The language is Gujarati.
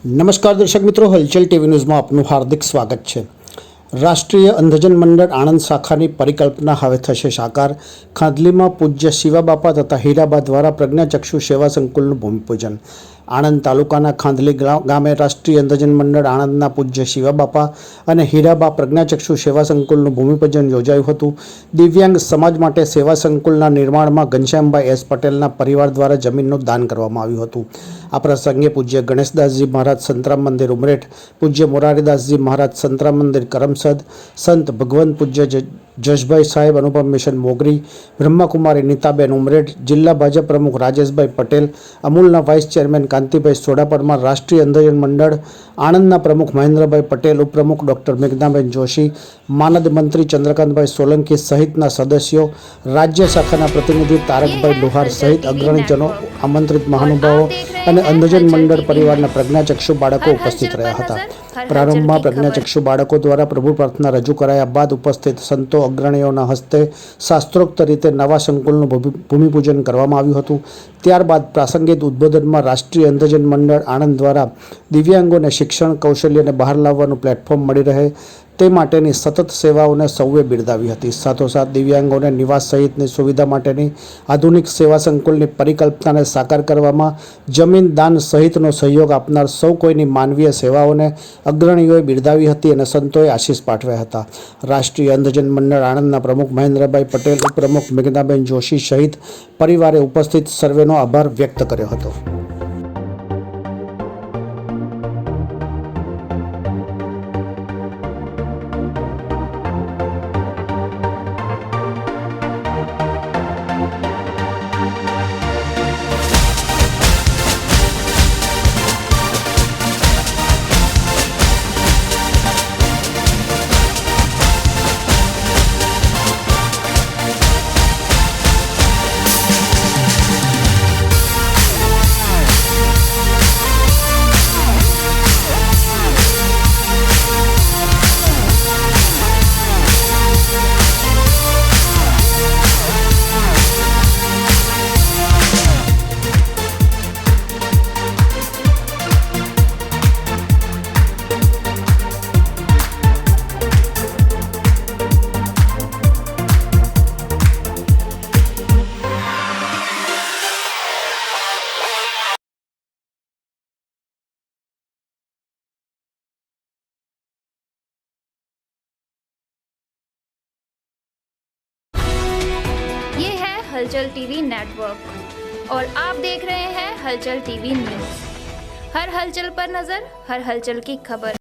નમસ્કાર દર્શક મિત્રો, હલચલ ટીવી ન્યૂઝમાં આપનું હાર્દિક સ્વાગત છે। રાષ્ટ્રીય અંધજન મંડળ આણંદ શાખાની પરિકલ્પના હવે થશે સાકાર। ખાંદલીમાં પૂજ્ય શિવાબાપા તથા હીરાબા દ્વારા પ્રજ્ઞાચક્ષુ સેવા સંકુલનું ભૂમિપૂજન। આણંદ તાલુકાના ખાંદલી ગામે રાષ્ટ્રીય અંધજન મંડળ આણંદના પૂજ્ય શિવાબાપા અને હીરાબા પ્રજ્ઞાચક્ષુ સેવા સંકુલનું ભૂમિપૂજન યોજાયું હતું। દિવ્યાંગ સમાજ માટે સેવા સંકુલના નિર્માણમાં ઘનશ્યામભાઈ એસ પટેલના પરિવાર દ્વારા જમીનનું દાન કરવામાં આવ્યું હતું। આ પ્રસંગે પૂજ્ય ગણેશદાસજી મહારાજ સંતરામ મંદિર ઉમરેઠ, પૂજ્ય મોરારીદાસજી મહારાજ સંતરામ મંદિર કરમસદ, સંત ભગવંત પૂજ્ય જશભાઈ સાહેબ અનુપમ મિશન મોગરી, બ્રહ્માકુમારી નીતાબેન ઉમરેઠ, જિલ્લા ભાજપ પ્રમુખ રાજેશભાઈ પટેલ, અમૂલના વાઇસ ચેરમેન કાંતિભાઈ સોડા પરમાર, રાષ્ટ્રીય અંધજન મંડળ આણંદના પ્રમુખ મહેન્દ્રભાઈ પટેલ, ઉપપ્રમુખ ડૉક્ટર મેઘનાબેન જોશી, માનદ મંત્રી ચંદ્રકાંતભાઈ સોલંકી સહિતના સદસ્યો, રાજ્ય શાખાના પ્રતિનિધિ તારકભાઈ લોહાર સહિત અગ્રણીજનો, આમંત્રિત મહાનુભાવો અને અંધજન મંડળ પરિવારના પ્રજ્ઞાચક્ષુ બાળકો ઉપસ્થિત રહ્યા હતા। પ્રારંભમાં પ્રજ્ઞાચક્ષુ બાળકો દ્વારા પ્રભુ પ્રાર્થના રજૂ કરાયા બાદ ઉપસ્થિત સંતો અગ્રણીઓના હસ્તે શાસ્ત્રોક્ત રીતે નવા સંકુલનું ભૂમિપૂજન કરવામાં આવ્યું હતું। ત્યારબાદ પ્રાસંગિક ઉદ્બોધનમાં રાષ્ટ્રીય અંધજન મંડળ આણંદ દ્વારા દિવ્યાંગોને શિક્ષણ કૌશલ્યને બહાર લાવવાનું પ્લેટફોર્મ મળી રહે તે માટેની સતત સેવાઓને સૌએ બિરદાવી હતી। સાથોસાથ દિવ્યાંગોને નિવાસ સહિતની સુવિધા માટેની આધુનિક સેવા સંકુલની પરિકલ્પનાને સાકાર કરવામાં જમીન દાન સહિતનો સહયોગ આપનાર સૌ કોઈની માનવીય સેવાઓને અગ્રણીઓએ બિરદાવી હતી અને સંતોએ આશીષ પાઠવ્યા હતા। રાષ્ટ્રીય અંધજન મંડળ આણંદના પ્રમુખ મહેન્દ્રભાઈ પટેલ, ઉપપ્રમુખ મેઘનાબેન જોશી સહિત પરિવારે ઉપસ્થિત સર્વેનો આભાર વ્યક્ત કર્યો હતો। हलचल टीवी नेटवर्क और आप देख रहे हैं हलचल टीवी न्यूज़। हर हलचल पर नज़र, हर हलचल की खबर।